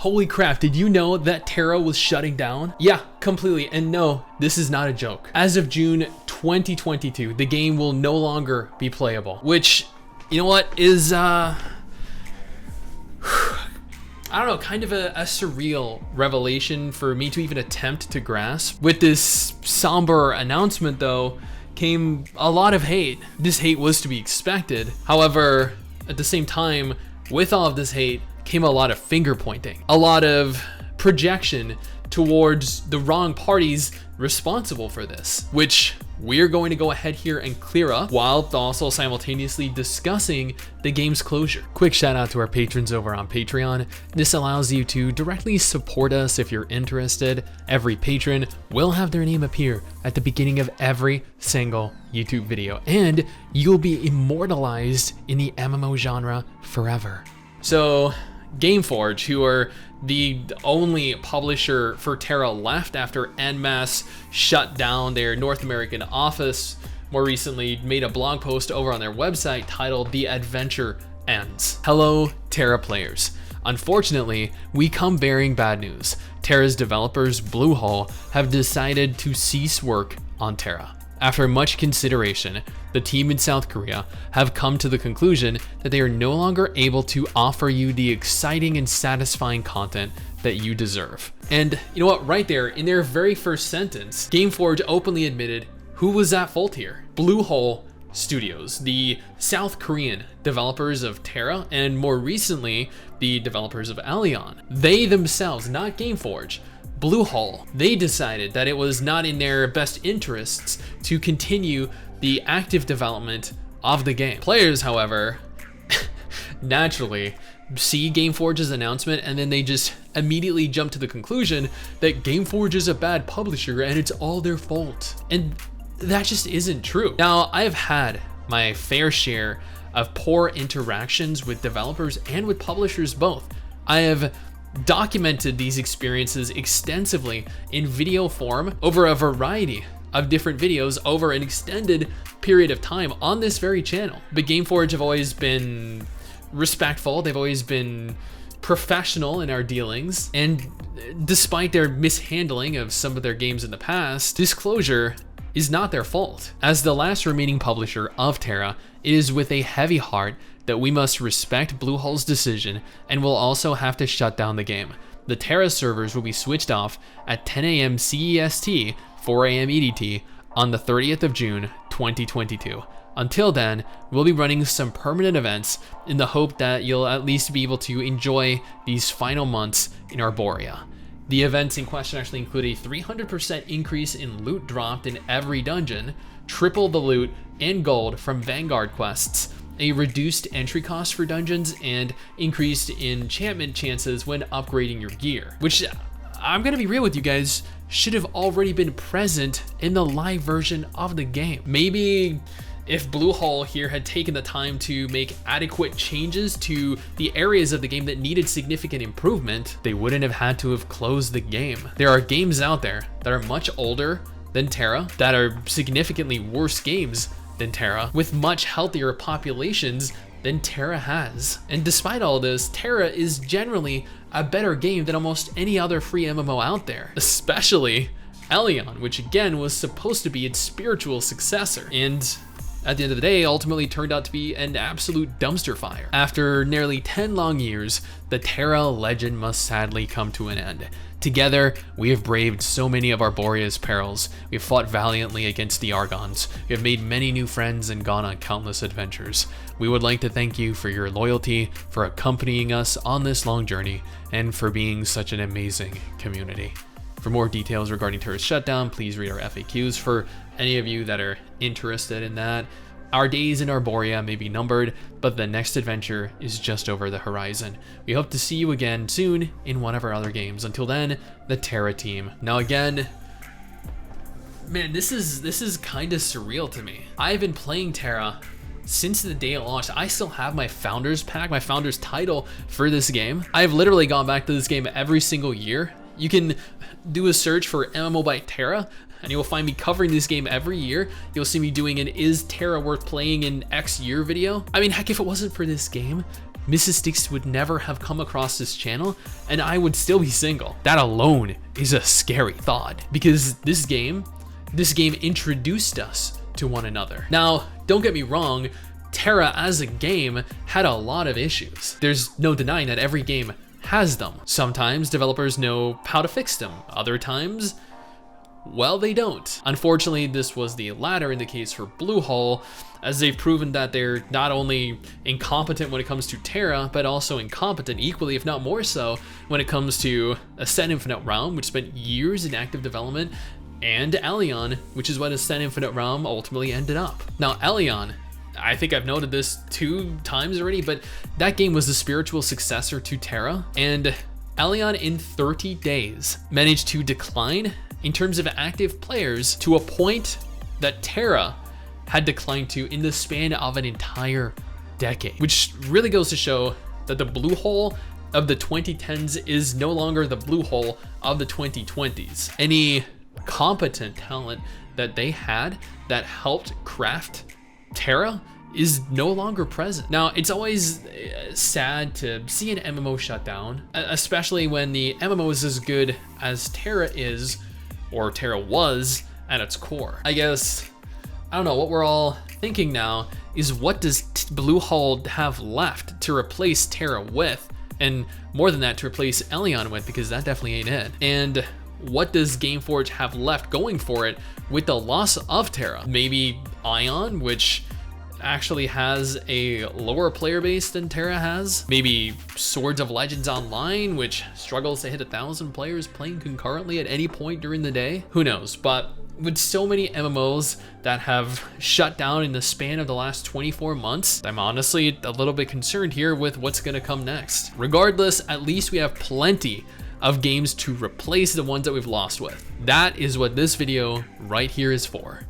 Holy crap, did you know that TERA was shutting down? Yeah, completely. And no, this is not a joke. As of June 2022, the game will no longer be playable, which, you know what, is, I don't know, kind of a surreal revelation for me to even attempt to grasp. With this somber announcement, though, came a lot of hate. This hate was to be expected. However, at the same time, with all of this hate came a lot of finger pointing, a lot of projection towards the wrong parties responsible for this, which we're going to go ahead here and clear up while also simultaneously discussing the game's closure. Quick shout out to our patrons over on Patreon. This allows you to directly support us if you're interested. Every patron will have their name appear at the beginning of every single YouTube video, and you'll be immortalized in the MMO genre forever. So Gameforge, who are the only publisher for TERA left after NMAS shut down their North American office, more recently made a blog post over on their website titled "The Adventure Ends." Hello, TERA players. Unfortunately, we come bearing bad news. TERA's developers, Bluehole, have decided to cease work on TERA. After much consideration, the team in South Korea have come to the conclusion that they are no longer able to offer you the exciting and satisfying content that you deserve. And you know what, right there, in their very first sentence, Gameforge openly admitted who was at fault here. Bluehole Studios, the South Korean developers of TERA, and more recently, the developers of Allion. They themselves, not Gameforge, Bluehole, they decided that it was not in their best interests to continue the active development of the game. Players, however, naturally see Gameforge's announcement and then they just immediately jump to the conclusion that Gameforge is a bad publisher and it's all their fault. And that just isn't true. Now, I've had my fair share of poor interactions with developers and with publishers both. I have documented these experiences extensively in video form over a variety of different videos over an extended period of time on this very channel. But Gameforge have always been respectful, they've always been professional in our dealings, and despite their mishandling of some of their games in the past, disclosure is not their fault. As the last remaining publisher of TERA, it is with a heavy heart that we must respect Bluehole's decision and will also have to shut down the game. The TERA servers will be switched off at 10 a.m. CEST, 4 a.m. EDT on the 30th of June, 2022. Until then, we'll be running some permanent events in the hope that you'll at least be able to enjoy these final months in Arborea. The events in question actually include a 300% increase in loot dropped in every dungeon, triple the loot and gold from Vanguard quests, a reduced entry cost for dungeons, and increased enchantment chances when upgrading your gear, which I'm gonna be real with you guys, should have already been present in the live version of the game. Maybe if Bluehole here had taken the time to make adequate changes to the areas of the game that needed significant improvement, they wouldn't have had to have closed the game. There are games out there that are much older than TERA, that are significantly worse games than TERA, with much healthier populations than TERA has. And despite all this, TERA is generally a better game than almost any other free MMO out there, especially Allion, which again was supposed to be its spiritual successor, and at the end of the day, ultimately turned out to be an absolute dumpster fire. After nearly 10 long years, the TERA legend must sadly come to an end. Together, we have braved so many of Arborea's perils. We have fought valiantly against the Argons. We have made many new friends and gone on countless adventures. We would like to thank you for your loyalty, for accompanying us on this long journey, and for being such an amazing community. For more details regarding TERA's shutdown, please read our FAQs for any of you that are interested in that. Our days in Arborea may be numbered, but the next adventure is just over the horizon. We hope to see you again soon in one of our other games. Until then, the TERA team. Now again, man, this is kind of surreal to me. I've been playing TERA since the day it launched. I still have my founder's pack, my founder's title for this game. I've literally gone back to this game every single year. You can do a search for MMO by TERA, and you'll find me covering this game every year. You'll see me doing an "Is TERA worth playing in X year" video. I mean, heck, if it wasn't for this game, MRSSSTIX would never have come across this channel and I would still be single. That alone is a scary thought, because this game introduced us to one another. Now, don't get me wrong, TERA as a game had a lot of issues. There's no denying that every game has them. Sometimes developers know how to fix them. Other times, well, they don't. Unfortunately, this was the latter in the case for Bluehole, as they've proven that they're not only incompetent when it comes to TERA, but also incompetent equally, if not more so, when it comes to Ascent Infinite Realm, which spent years in active development, and Allion, which is what Ascent Infinite Realm ultimately ended up. Now, Allion, I think I've noted this 2 times already, but that game was the spiritual successor to TERA, and Allion in 30 days managed to decline in terms of active players to a point that TERA had declined to in the span of an entire decade, which really goes to show that the Bluehole of the 2010s is no longer the Bluehole of the 2020s. Any competent talent that they had that helped craft TERA is no longer present. Now, it's always sad to see an MMO shut down, especially when the MMO is as good as TERA is, or TERA was at its core. I guess, I don't know, what we're all thinking now is, what does Bluehole have left to replace TERA with? And more than that, to replace Allion with, because that definitely ain't it. And what does Gameforge have left going for it with the loss of TERA? Maybe Ion, which actually has a lower player base than TERA has. Maybe Swords of Legends Online, which struggles to hit 1,000 players playing concurrently at any point during the day. Who knows? But with so many MMOs that have shut down in the span of the last 24 months, I'm honestly a little bit concerned here with what's gonna come next. Regardless, at least we have plenty of games to replace the ones that we've lost with. That is what this video right here is for.